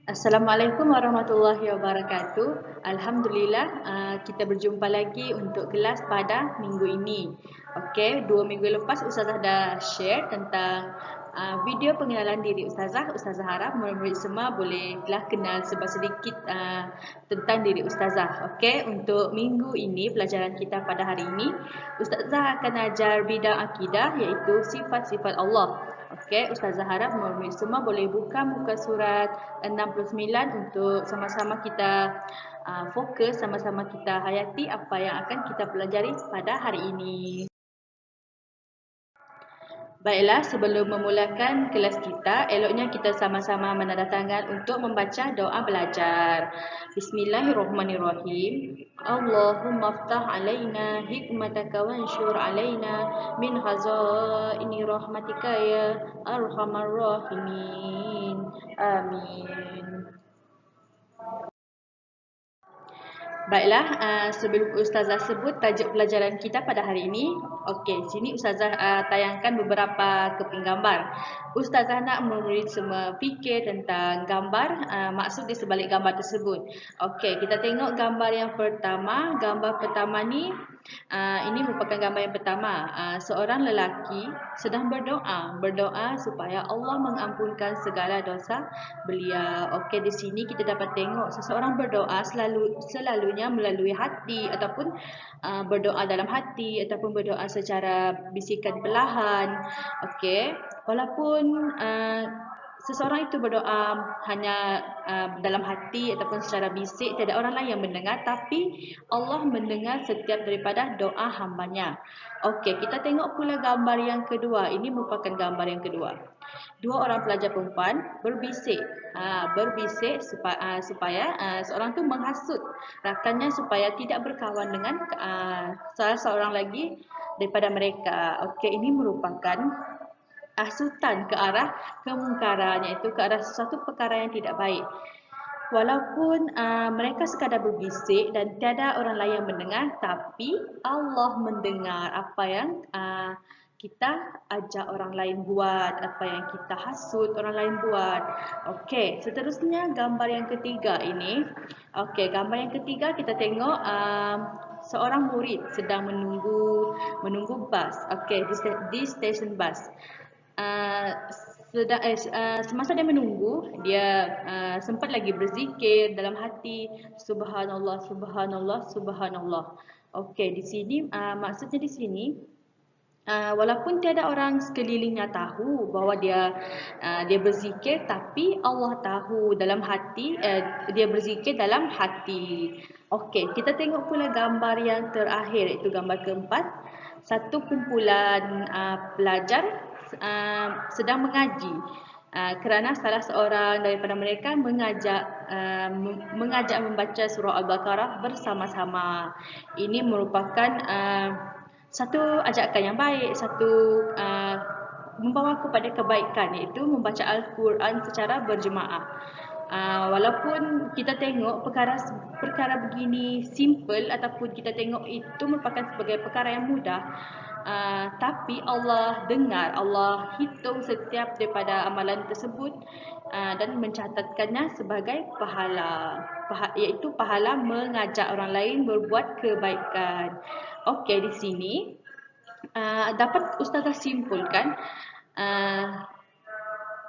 Assalamualaikum warahmatullahi wabarakatuh. Alhamdulillah, kita berjumpa lagi untuk kelas pada minggu ini. Okey, 2 minggu lepas Ustazah dah share tentang video pengenalan diri Ustazah. Ustazah harap murid-murid semua bolehlah kenal sedikit tentang diri Ustazah. Okey, untuk minggu ini, pelajaran kita pada hari ini, Ustazah akan ajar bidang akidah iaitu sifat-sifat Allah. Okey, Ustazah harap murid-murid semua boleh buka muka surat 69 untuk sama-sama kita fokus, sama-sama kita hayati apa yang akan kita pelajari pada hari ini. Baiklah, sebelum memulakan kelas kita, eloknya kita sama-sama menandatangan untuk membaca doa belajar. Bismillahirrahmanirrahim. Allahumma aftah alaina hikmataka wansyur alaina min khazaini rahmatika ya arhamar rahimin. Amin. Baiklah, sebelum Ustazah sebut tajuk pelajaran kita pada hari ini, okey, sini Ustazah tayangkan beberapa keping gambar. Ustazah nak murid semua fikir tentang gambar, maksud di sebalik gambar tersebut. Okey, kita tengok gambar yang pertama. Gambar pertama ni, ini merupakan gambar yang pertama. Seorang lelaki sedang berdoa supaya Allah mengampunkan segala dosa beliau. Okey, di sini kita dapat tengok seseorang berdoa selalunya melalui hati ataupun berdoa dalam hati ataupun berdoa secara bisikan perlahan. Okey, walaupun seseorang itu berdoa hanya dalam hati ataupun secara bisik, tiada orang lain yang mendengar, tapi Allah mendengar setiap daripada doa hambanya. Okey, kita tengok pula gambar yang kedua. Ini merupakan gambar yang kedua. Dua orang pelajar perempuan berbisik, supaya seorang tu menghasut rakannya supaya tidak berkawan dengan salah seorang lagi daripada mereka. Okey, ini merupakan hasutan ke arah kemungkaran, iaitu ke arah sesuatu perkara yang tidak baik. Walaupun mereka sekadar berbisik dan tiada orang lain yang mendengar, tapi Allah mendengar apa yang kita ajak orang lain buat, apa yang kita hasut orang lain buat. Okey, seterusnya gambar yang ketiga ini. Okey, gambar yang ketiga kita tengok seorang murid sedang menunggu bas. Okey, di stesen bas. Semasa dia menunggu, dia sempat lagi berzikir dalam hati, subhanallah, subhanallah, subhanallah. Okey, di sini maksudnya di sini, walaupun tiada orang sekelilingnya tahu bahawa dia berzikir, tapi Allah tahu dalam hati, dia berzikir dalam hati. Okey, kita tengok pula gambar yang terakhir, iaitu gambar keempat. Satu kumpulan pelajar sedang mengaji, kerana salah seorang daripada mereka mengajak membaca surah Al-Baqarah bersama-sama. Ini merupakan satu ajakan yang baik, satu membawa kepada kebaikan, iaitu membaca Al-Quran secara berjemaah. Walaupun kita tengok perkara begini simple ataupun kita tengok itu merupakan sebagai perkara yang mudah, tapi Allah dengar, Allah hitung setiap daripada amalan tersebut dan mencatatkannya sebagai pahala, iaitu pahala mengajak orang lain berbuat kebaikan. Okey, di sini dapat Ustazah simpulkan,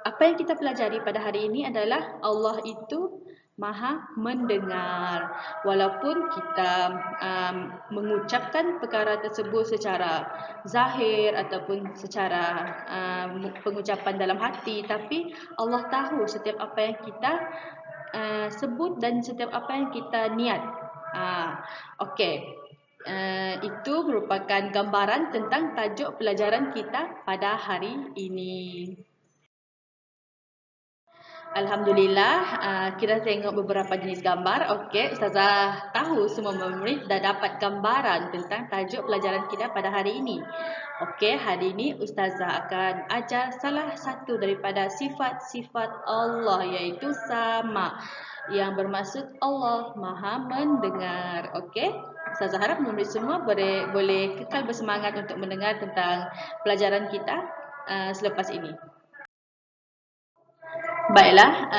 apa yang kita pelajari pada hari ini adalah Allah itu Maha mendengar. Walaupun kita mengucapkan perkara tersebut secara zahir ataupun secara pengucapan dalam hati, tapi Allah tahu setiap apa yang kita sebut dan setiap apa yang kita niat. Okey. Itu merupakan gambaran tentang tajuk pelajaran kita pada hari ini. Alhamdulillah, kita tengok beberapa jenis gambar. Okey, Ustazah tahu semua murid dah dapat gambaran tentang tajuk pelajaran kita pada hari ini. Okey, hari ini Ustazah akan ajar salah satu daripada sifat-sifat Allah, iaitu sama, yang bermaksud Allah Maha mendengar. Okey, Ustazah harap murid semua boleh kekal bersemangat untuk mendengar tentang pelajaran kita selepas ini. Baiklah,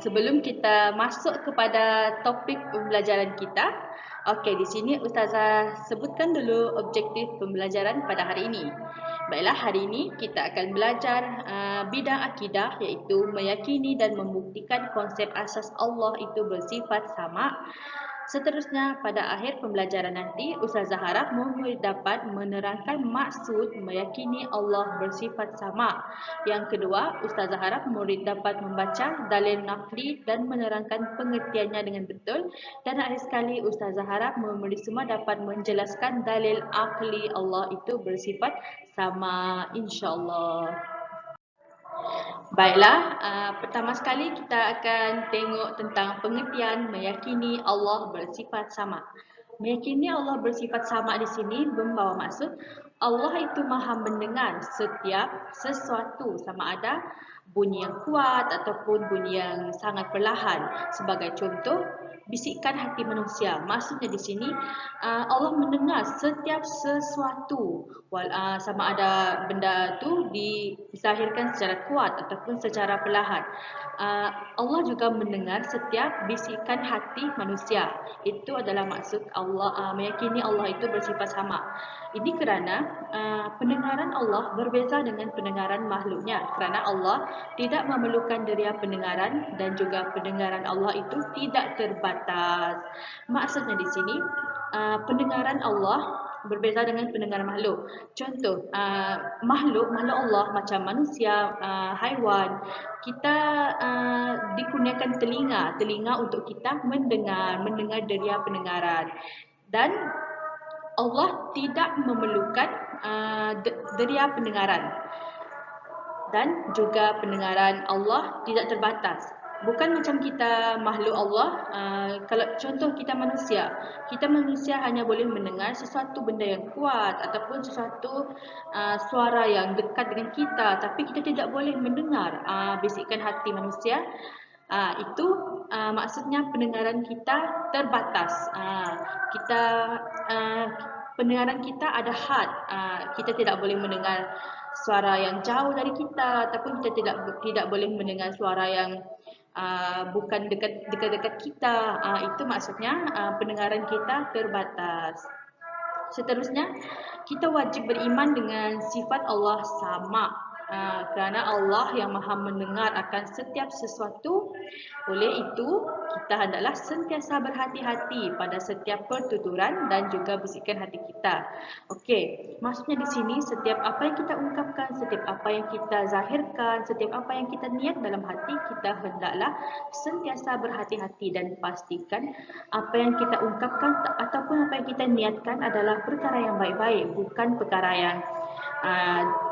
sebelum kita masuk kepada topik pembelajaran kita, okey, di sini Ustazah sebutkan dulu objektif pembelajaran pada hari ini. Baiklah, hari ini kita akan belajar bidang akidah, iaitu meyakini dan membuktikan konsep asas Allah itu bersifat sama. Seterusnya, pada akhir pembelajaran nanti, Ustazah harap murid dapat menerangkan maksud meyakini Allah bersifat sama. Yang kedua, Ustazah harap murid dapat membaca dalil naqli dan menerangkan pengertiannya dengan betul. Dan akhir sekali, Ustazah harap murid semua dapat menjelaskan dalil akli Allah itu bersifat sama, insyaAllah. Baiklah, pertama sekali kita akan tengok tentang pengertian meyakini Allah bersifat sama. Meyakini Allah bersifat sama di sini membawa maksud Allah itu maha mendengar setiap sesuatu, sama ada bunyi yang kuat ataupun bunyi yang sangat perlahan. Sebagai contoh, bisikan hati manusia. Maksudnya di sini Allah mendengar setiap sesuatu, sama ada benda tu dizahirkan secara kuat ataupun secara perlahan. Allah juga mendengar setiap bisikan hati manusia. Itu adalah maksud Allah meyakini Allah itu bersifat sama. Ini kerana pendengaran Allah berbeza dengan pendengaran makhluknya. Kerana Allah tidak memerlukan deria pendengaran dan juga pendengaran Allah itu tidak terbatas. Maksudnya di sini pendengaran Allah berbeza dengan pendengaran makhluk. Contoh, makhluk Allah macam manusia, haiwan, kita dikurniakan telinga untuk kita mendengar deria pendengaran. Dan Allah tidak memerlukan deria pendengaran. Dan juga pendengaran Allah tidak terbatas. Bukan macam kita makhluk Allah, kalau contoh kita manusia hanya boleh mendengar sesuatu benda yang kuat ataupun sesuatu suara yang dekat dengan kita, tapi kita tidak boleh mendengar bisikan hati manusia. Itu maksudnya pendengaran kita terbatas. Kita pendengaran kita ada had. Kita tidak boleh mendengar suara yang jauh dari kita ataupun kita tidak boleh mendengar suara yang bukan dekat kita. Itu maksudnya pendengaran kita terbatas. Seterusnya, kita wajib beriman dengan sifat Allah sama. Kerana Allah yang maha mendengar akan setiap sesuatu. Oleh itu, kita hendaklah sentiasa berhati-hati pada setiap pertuturan dan juga bisikan hati kita. Okey, maksudnya di sini setiap apa yang kita ungkapkan, setiap apa yang kita zahirkan, setiap apa yang kita niat dalam hati, kita hendaklah sentiasa berhati-hati dan pastikan apa yang kita ungkapkan ataupun apa yang kita niatkan adalah perkara yang baik-baik, bukan perkara yang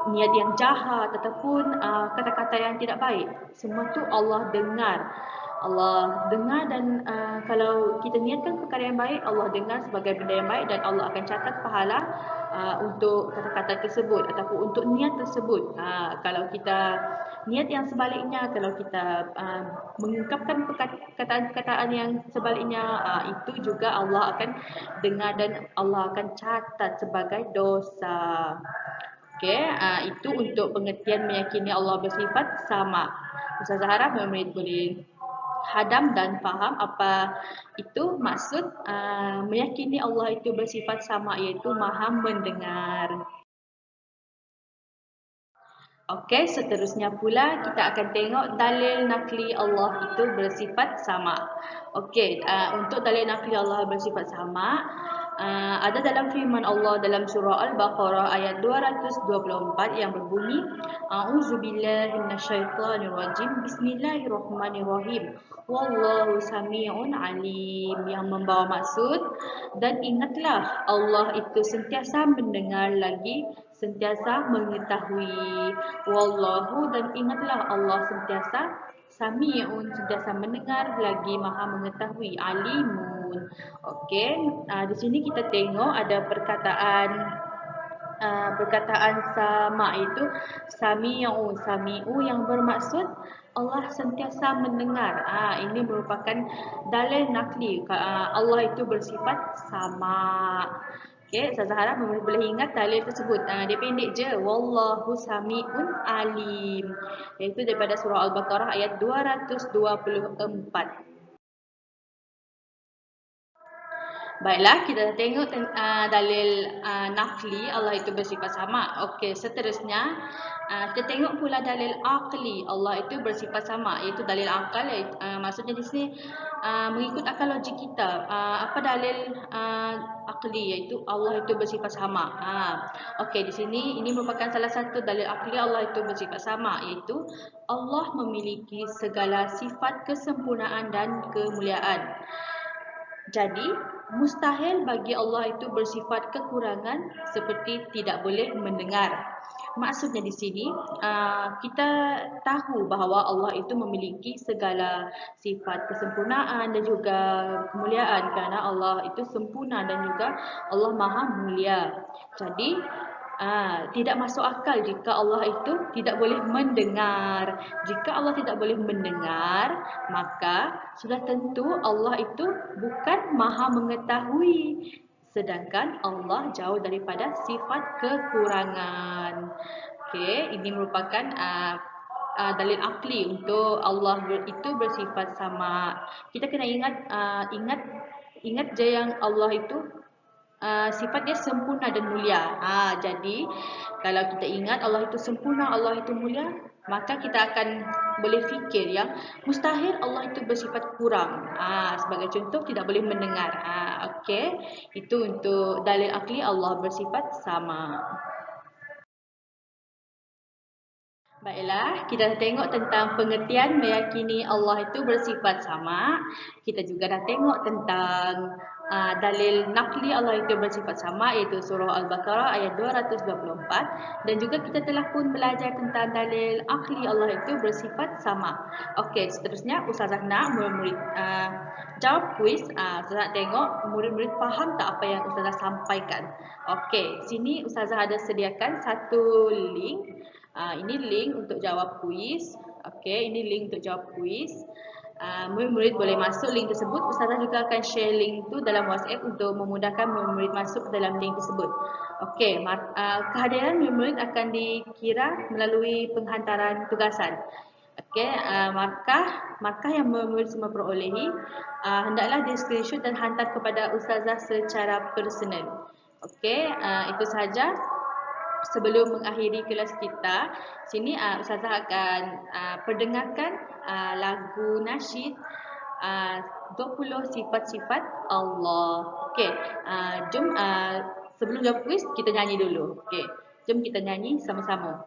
niat yang jahat ataupun kata-kata yang tidak baik. Semua tu Allah dengar. Allah dengar dan kalau kita niatkan perkara yang baik, Allah dengar sebagai benda yang baik dan Allah akan catat pahala untuk kata-kata tersebut ataupun untuk niat tersebut. Kalau kita niat yang sebaliknya, kalau kita mengungkapkan perkataan-perkataan yang sebaliknya, itu juga Allah akan dengar dan Allah akan catat sebagai dosa. Okey, itu untuk pengertian meyakini Allah bersifat sama. Ustazah harap murid boleh hadam dan faham apa itu maksud meyakini Allah itu bersifat sama, iaitu maha mendengar. Okey, seterusnya pula kita akan tengok dalil nakli Allah itu bersifat sama. Okey, untuk dalil nakli Allah bersifat sama, ada dalam firman Allah dalam surah Al-Baqarah ayat 224 yang berbunyi, A'udzubillahi minasyaitonirrajim, Bismillahirrahmanirrahim, Wallahu sami'un alim, yang membawa maksud, dan ingatlah Allah itu sentiasa mendengar lagi sentiasa mengetahui. Wallahu, dan ingatlah Allah sentiasa sami'un, sentiasa mendengar lagi maha mengetahui, alimun. Okey, di sini kita tengok ada perkataan sama, itu sami'u yang bermaksud Allah sentiasa mendengar. Ini merupakan dalil nakli Allah itu bersifat sama. Okey, Ustazah harap boleh ingat dalil tersebut. Dia pendek je. Wallahu sami'un alim. Iaitu daripada surah Al-Baqarah ayat 224. Baiklah, kita dah tengok dalil naqli, Allah itu bersifat sama. Okey, seterusnya kita tengok pula dalil aqli, Allah itu bersifat sama. Iaitu dalil akal, maksudnya di sini mengikut akal logik kita. Apa dalil aqli, iaitu Allah itu bersifat sama. Okey, di sini ini merupakan salah satu dalil aqli Allah itu bersifat sama, iaitu Allah memiliki segala sifat kesempurnaan dan kemuliaan. Jadi, mustahil bagi Allah itu bersifat kekurangan seperti tidak boleh mendengar. Maksudnya di sini, kita tahu bahawa Allah itu memiliki segala sifat kesempurnaan dan juga kemuliaan kerana Allah itu sempurna dan juga Allah Maha Mulia. Jadi, tidak masuk akal jika Allah itu tidak boleh mendengar. Jika Allah tidak boleh mendengar, maka sudah tentu Allah itu bukan Maha mengetahui. Sedangkan Allah jauh daripada sifat kekurangan. Okey, ini merupakan dalil akli untuk Allah itu bersifat sama. Kita kena ingat je yang Allah itu sifat dia sempurna dan mulia. Jadi kalau kita ingat Allah itu sempurna, Allah itu mulia, maka kita akan boleh fikir yang mustahil Allah itu bersifat kurang. Sebagai contoh, tidak boleh mendengar. Okey, itu untuk dalil akli Allah bersifat sama. Baiklah, kita dah tengok tentang pengertian meyakini Allah itu bersifat sama. Kita juga dah tengok tentang dalil naqli Allah itu bersifat sama, iaitu surah Al-Baqarah ayat 224. Dan juga kita telah pun belajar tentang dalil akli Allah itu bersifat sama. Okey, seterusnya Ustazah nak murid-murid jawab kuis. Ustazah tengok murid-murid faham tak apa yang Ustazah sampaikan. Okey, sini Ustazah ada sediakan satu link. Ini link untuk jawab kuis. Okey, ini link untuk jawab kuis. Murid-murid boleh masuk link tersebut. Ustazah juga akan share link tu dalam WhatsApp untuk memudahkan murid-murid masuk ke dalam link tersebut. Okey, kehadiran murid-murid akan dikira melalui penghantaran tugasan. Okey, markah yang murid-murid semua perolehi hendaklah di screenshot dan hantar kepada Ustazah secara personal. Okey, itu sahaja. Sebelum mengakhiri kelas kita, sini Ustazah akan perdengarkan lagu nasyid 20 sifat-sifat Allah. Okey, jom sebelum jawab kuis kita nyanyi dulu. Okey, jom kita nyanyi sama-sama.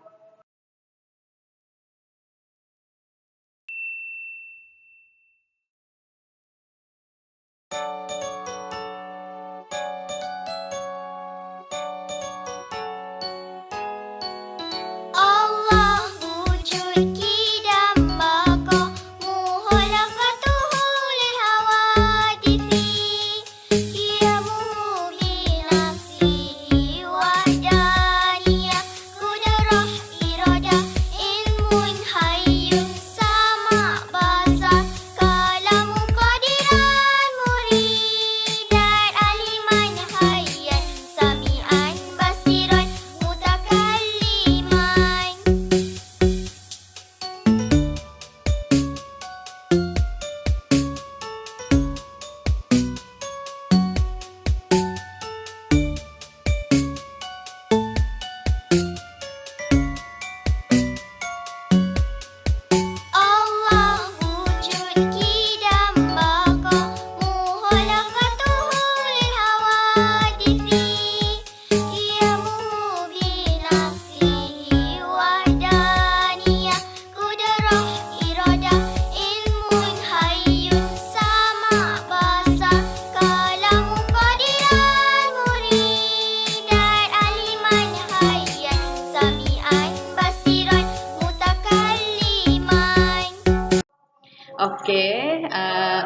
Okey,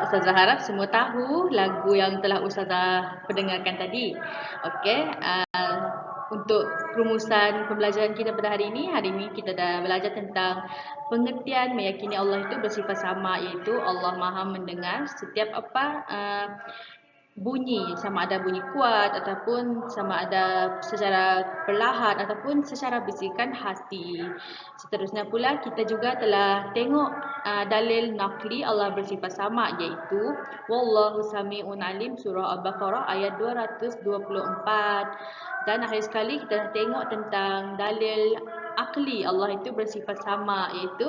Ustazah harap semua tahu lagu yang telah Ustazah pendengarkan tadi. Okey, untuk rumusan pembelajaran kita pada hari ini kita dah belajar tentang pengertian meyakini Allah itu bersifat sama, iaitu Allah Maha mendengar setiap apa bunyi, sama ada bunyi kuat ataupun sama ada secara perlahan ataupun secara bisikan hati. Seterusnya pula kita juga telah tengok dalil naqli Allah bersifat sama, iaitu wallahu sami'un alim, surah Al-Baqarah ayat 224. Dan akhir sekali kita dah tengok tentang dalil akli Allah itu bersifat sama, iaitu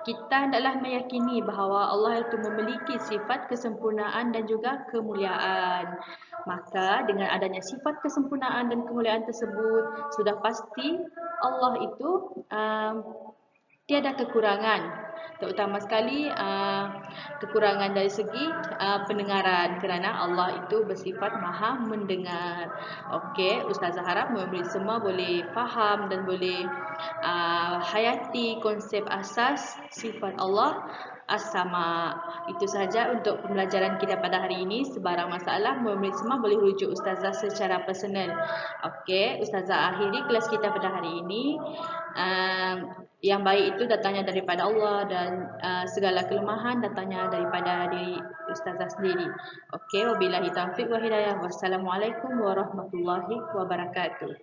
kita hendaklah meyakini bahawa Allah itu memiliki sifat kesempurnaan dan juga kemuliaan. Maka dengan adanya sifat kesempurnaan dan kemuliaan tersebut, sudah pasti Allah itu tiada kekurangan. Terutama sekali kekurangan dari segi pendengaran, kerana Allah itu bersifat maha mendengar. Okey, Ustazah harap murid semua boleh faham dan boleh hayati konsep asas sifat Allah As-Sama. Itu sahaja untuk pembelajaran kita pada hari ini. Sebarang masalah, murid semua boleh rujuk Ustazah secara personal. Okey, Ustazah akhiri kelas kita pada hari ini. Yang baik itu datangnya daripada Allah dan segala kelemahan datangnya daripada diri Ustazah sendiri. Okey, wabillahi taufiq wa hidayah. Wassalamualaikum warahmatullahi wabarakatuh.